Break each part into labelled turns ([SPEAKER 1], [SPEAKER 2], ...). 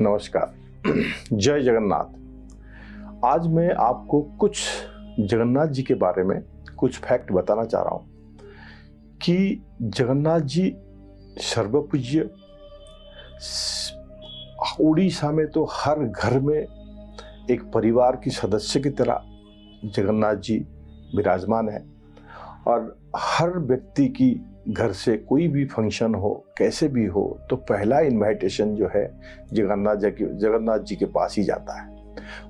[SPEAKER 1] नमस्कार। जय जगन्नाथ। आज मैं आपको कुछ जगन्नाथ जी के बारे में कुछ फैक्ट बताना चाह रहा हूँ कि जगन्नाथ जी सर्वपूज्य। उड़ीसा में तो हर घर में एक परिवार की सदस्य की तरह जगन्नाथ जी विराजमान है और हर व्यक्ति की घर से कोई भी फंक्शन हो, कैसे भी हो, तो पहला इनविटेशन जो है जगन्नाथ जी के पास ही जाता है।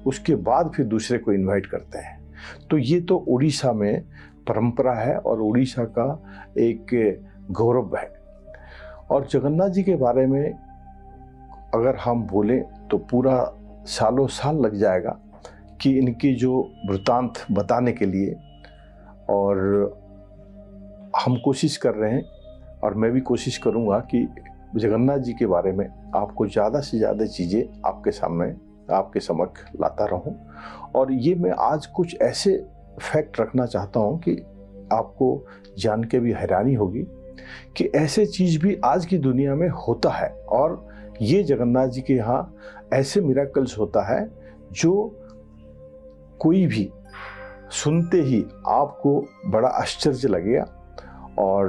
[SPEAKER 1] उसके बाद फिर दूसरे को इनवाइट करते हैं। तो ये तो उड़ीसा में परंपरा है और उड़ीसा का एक गौरव है। और जगन्नाथ जी के बारे में अगर हम बोलें तो पूरा सालों साल लग जाएगा कि इनकी जो वृत्तांत बताने के लिए, और हम कोशिश कर रहे हैं और मैं भी कोशिश करूंगा कि जगन्नाथ जी के बारे में आपको ज़्यादा से ज़्यादा चीज़ें आपके सामने, आपके समक्ष लाता रहूं। और ये मैं आज कुछ ऐसे फैक्ट रखना चाहता हूं कि आपको जान के भी हैरानी होगी कि ऐसे चीज़ भी आज की दुनिया में होता है। और ये जगन्नाथ जी के यहाँ ऐसे मिरेकल्स होता है जो कोई भी सुनते ही आपको बड़ा आश्चर्य लगेगा। और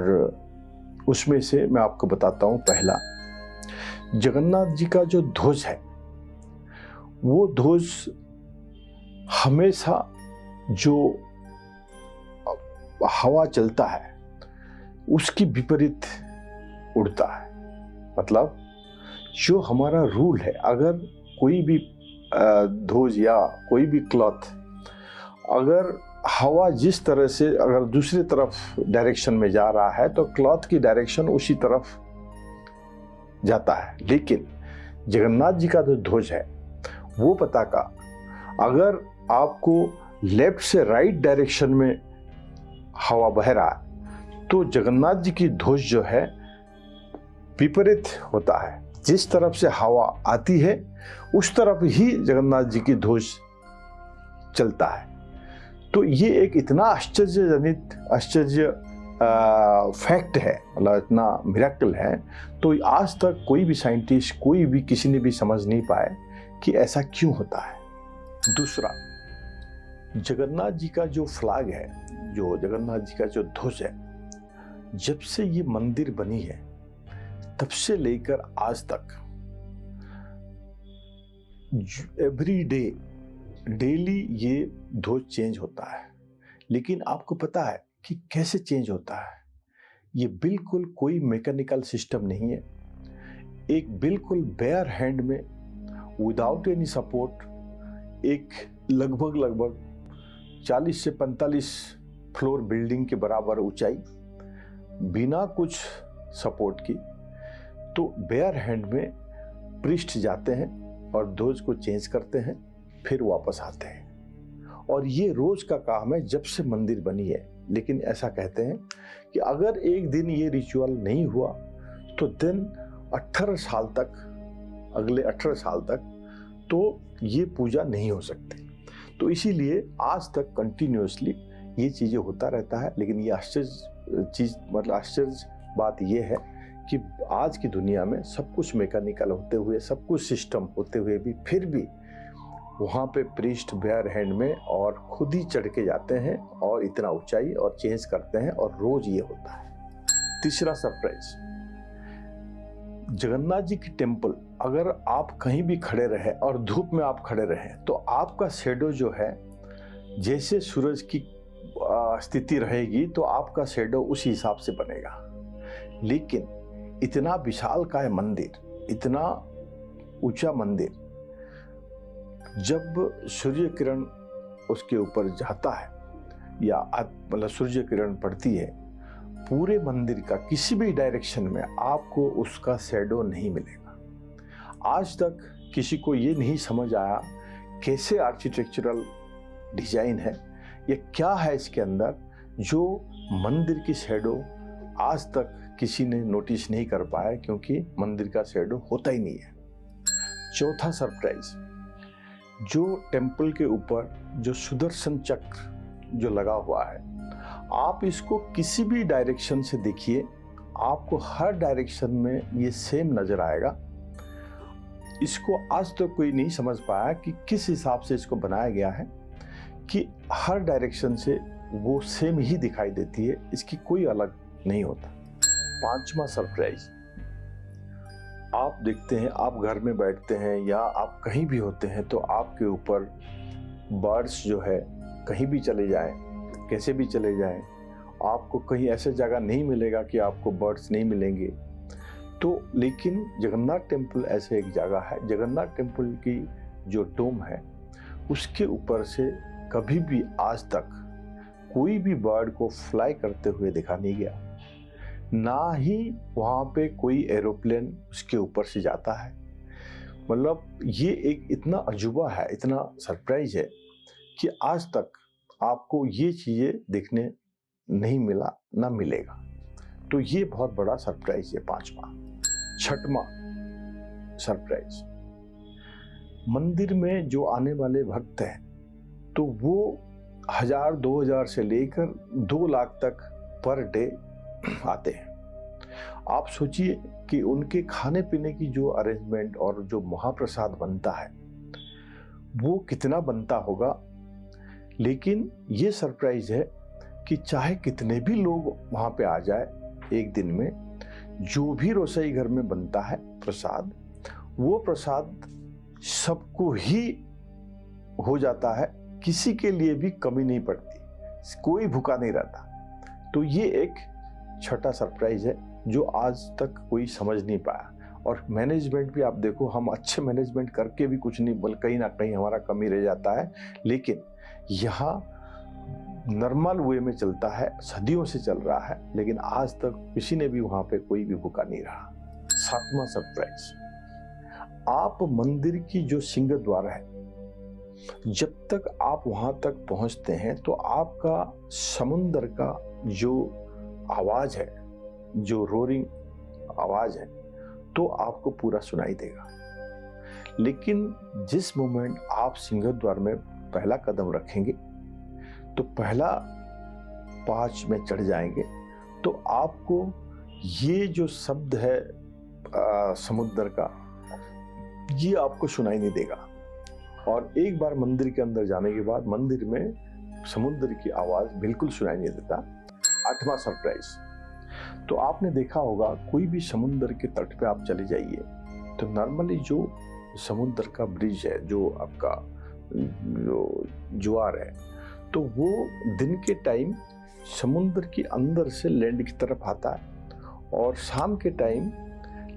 [SPEAKER 1] उसमें से मैं आपको बताता हूँ, पहला, जगन्नाथ जी का जो ध्वज है वो ध्वज हमेशा जो हवा चलता है उसकी विपरीत उड़ता है। मतलब जो हमारा रूल है, अगर कोई भी ध्वज या कोई भी क्लॉथ, अगर हवा जिस तरह से अगर दूसरी तरफ डायरेक्शन में जा रहा है तो क्लॉथ की डायरेक्शन उसी तरफ जाता है। लेकिन जगन्नाथ जी का जो ध्वज है वो पताका अगर आपको लेफ्ट से राइट डायरेक्शन में हवा बह रहा है तो जगन्नाथ जी की ध्वज जो है विपरीत होता है। जिस तरफ से हवा आती है उस तरफ ही जगन्नाथ जी की ध्वज चलता है। तो ये एक इतना आश्चर्य फैक्ट है, मतलब इतना मिरेकल है। तो आज तक कोई भी साइंटिस्ट, कोई भी किसी ने भी समझ नहीं पाए कि ऐसा क्यों होता है। दूसरा, जगन्नाथ जी का जो फ्लैग है, जो जगन्नाथ जी का जो ध्वज है, जब से ये मंदिर बनी है तब से लेकर आज तक एवरी डे डेली ये ध्वज चेंज होता है। लेकिन आपको पता है कि कैसे चेंज होता है? ये बिल्कुल कोई मैकेनिकल सिस्टम नहीं है। एक बिल्कुल बेयर हैंड में, विदाउट एनी सपोर्ट, एक लगभग 40 से 45 फ्लोर बिल्डिंग के बराबर ऊंचाई, बिना कुछ सपोर्ट की, तो बेयर हैंड में प्रीस्ट जाते हैं और ध्वज को चेंज करते हैं, फिर वापस आते हैं। और ये रोज का काम है जब से मंदिर बनी है। लेकिन ऐसा कहते हैं कि अगर एक दिन ये रिचुअल नहीं हुआ तो दिन 18 साल तक, अगले 18 साल तक तो ये पूजा नहीं हो सकती। तो इसीलिए आज तक कंटिन्यूअसली ये चीज़ें होता रहता है। लेकिन ये आश्चर्य बात ये है कि आज की दुनिया में सब कुछ मैकेनिकल होते हुए, सब कुछ सिस्टम होते हुए भी, फिर भी वहाँ पे प्रीस्ट बेयर हैंड में और खुद ही चढ़ के जाते हैं और इतना ऊंचाई और चेंज करते हैं, और रोज ये होता है। तीसरा सरप्राइज, जगन्नाथ जी की टेम्पल, अगर आप कहीं भी खड़े रहे और धूप में आप खड़े रहे तो आपका शैडो जो है, जैसे सूरज की स्थिति रहेगी तो आपका शैडो उसी हिसाब से बनेगा। लेकिन इतना विशालकाय मंदिर, इतना ऊंचा मंदिर, जब सूर्य किरण उसके ऊपर जाता है या मतलब सूर्य किरण पड़ती है, पूरे मंदिर का किसी भी डायरेक्शन में आपको उसका शैडो नहीं मिलेगा। आज तक किसी को ये नहीं समझ आया कैसे आर्किटेक्चरल डिजाइन है या क्या है इसके अंदर, जो मंदिर की शैडो आज तक किसी ने नोटिस नहीं कर पाया, क्योंकि मंदिर का शैडो होता ही नहीं है। चौथा सरप्राइज, जो टेम्पल के ऊपर जो सुदर्शन चक्र जो लगा हुआ है, आप इसको किसी भी डायरेक्शन से देखिए, आपको हर डायरेक्शन में ये सेम नजर आएगा। इसको आज तक कोई नहीं समझ पाया कि किस हिसाब से इसको बनाया गया है कि हर डायरेक्शन से वो सेम ही दिखाई देती है, इसकी कोई अलग नहीं होता। पांचवा सरप्राइज, आप देखते हैं, आप घर में बैठते हैं या आप कहीं भी होते हैं तो आपके ऊपर बर्ड्स जो है कहीं भी चले जाएं, कैसे भी चले जाएं, आपको कहीं ऐसे जगह नहीं मिलेगा कि आपको बर्ड्स नहीं मिलेंगे। तो लेकिन जगन्नाथ टेम्पल ऐसे एक जगह है, जगन्नाथ टेम्पल की जो डोम है उसके ऊपर से कभी भी आज तक कोई भी बर्ड को फ्लाई करते हुए देखा नहीं गया, ना ही वहाँ पे कोई एरोप्लेन उसके ऊपर से जाता है। मतलब ये एक इतना अजूबा है, इतना सरप्राइज है कि आज तक आपको ये चीज़ें देखने नहीं मिला, ना मिलेगा। तो ये बहुत बड़ा सरप्राइज है पांचवा। छठवां सरप्राइज, मंदिर में जो आने वाले भक्त हैं तो वो 1000-2000 से लेकर 2 लाख तक पर डे आते हैं। आप सोचिए कि उनके खाने पीने की जो अरेंजमेंट और जो महाप्रसाद बनता है वो कितना बनता होगा। लेकिन ये सरप्राइज है कि चाहे कितने भी लोग वहाँ पे आ जाए एक दिन में, जो भी रसोई घर में बनता है प्रसाद, वो प्रसाद सबको ही हो जाता है, किसी के लिए भी कमी नहीं पड़ती, कोई भूखा नहीं रहता। तो ये एक छठा सरप्राइज है जो आज तक कोई समझ नहीं पाया। और मैनेजमेंट भी आप देखो, हम अच्छे मैनेजमेंट करके भी कुछ नहीं, बल्कि कहीं ना कहीं हमारा कमी रह जाता है। लेकिन यहाँ नॉर्मल वे में चलता है, सदियों से चल रहा है, लेकिन आज तक किसी ने भी वहाँ पे कोई भी भूखा नहीं रहा। सातवां सरप्राइज, आप मंदिर की जो सिंह द्वार है, जब तक आप वहां तक पहुंचते हैं तो आपका समुंदर का जो आवाज है, जो रोरिंग आवाज है, तो आपको पूरा सुनाई देगा। लेकिन जिस मोमेंट आप सिंह द्वार में पहला कदम रखेंगे तो पहला 5 में चढ़ जाएंगे तो आपको ये जो शब्द है समुद्र का, ये आपको सुनाई नहीं देगा। और एक बार मंदिर के अंदर जाने के बाद मंदिर में समुद्र की आवाज बिल्कुल सुनाई नहीं देता। आठवां सरप्राइज, तो आपने देखा होगा कोई भी समुद्र के तट पे आप चले जाइए तो नॉर्मली जो समुद्र का ब्रिज है, जो आपका जो ज्वार है, तो वो दिन के टाइम समुद्र के अंदर से लैंड की तरफ आता है और शाम के टाइम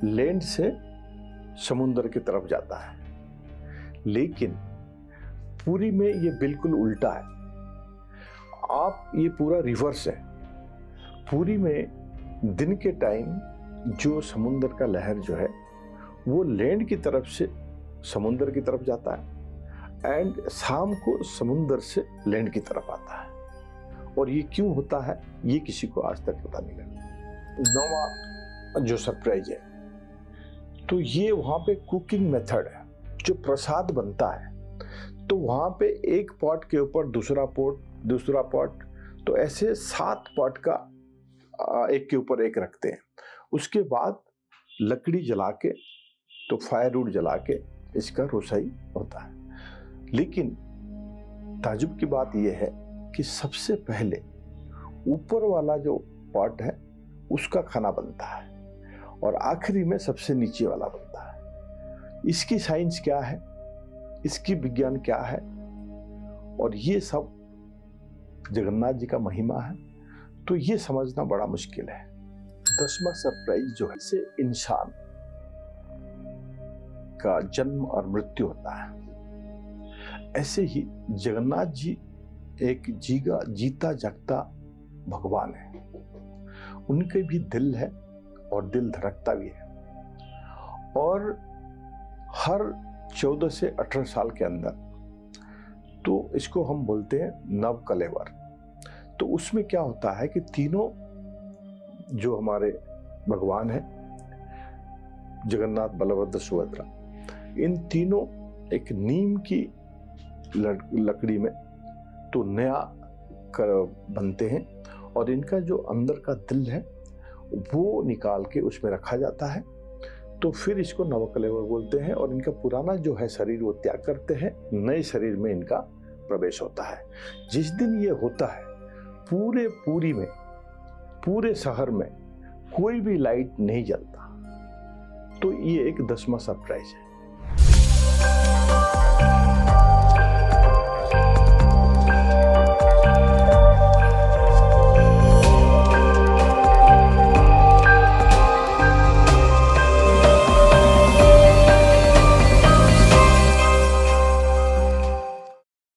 [SPEAKER 1] लैंड से समुद्र की तरफ जाता है। लेकिन पूरी में ये बिल्कुल उल्टा है। आप ये पूरा रिवर्स है। पूरी में दिन के टाइम जो समुद्र का लहर जो है वो लैंड की तरफ से समुद्र की तरफ जाता है एंड शाम को समुद्र से लैंड की तरफ आता है। और ये क्यों होता है ये किसी को आज तक पता नहीं लगा। नौवां जो सरप्राइज है, तो ये वहां पे कुकिंग मेथड है, जो प्रसाद बनता है तो वहां पे एक पॉट के ऊपर दूसरा पॉट, तो ऐसे 7 पॉट का एक के ऊपर एक रखते हैं। उसके बाद लकड़ी जला के, तो फायरवुड जला के इसका रसोई होता है। लेकिन ताजुब की बात यह है कि सबसे पहले ऊपर वाला जो पॉट है उसका खाना बनता है और आखिरी में सबसे नीचे वाला बनता है। इसकी साइंस क्या है, इसकी विज्ञान क्या है, और ये सब जगन्नाथ जी का महिमा है, तो ये समझना बड़ा मुश्किल है। 10वां सरप्राइज जो है, से इंसान का जन्म और मृत्यु होता है। ऐसे ही जगन्नाथ जी एक जीता जागता भगवान है। उनके भी दिल है और दिल धड़कता भी है। और हर 14 से 18 साल के अंदर, तो इसको हम बोलते हैं नव कलेवर। तो उसमें क्या होता है कि तीनों जो हमारे भगवान हैं, जगन्नाथ, बलभद्र, सुभद्रा, इन तीनों एक नीम की लकड़ी में तो नया बनते हैं और इनका जो अंदर का दिल है वो निकाल के उसमें रखा जाता है। तो फिर इसको नवकलेवर बोलते हैं और इनका पुराना जो है शरीर वो त्याग करते हैं, नए शरीर में इनका प्रवेश होता है। जिस दिन ये होता है पूरे शहर में कोई भी लाइट नहीं जलता। तो ये एक 10वां सरप्राइज है।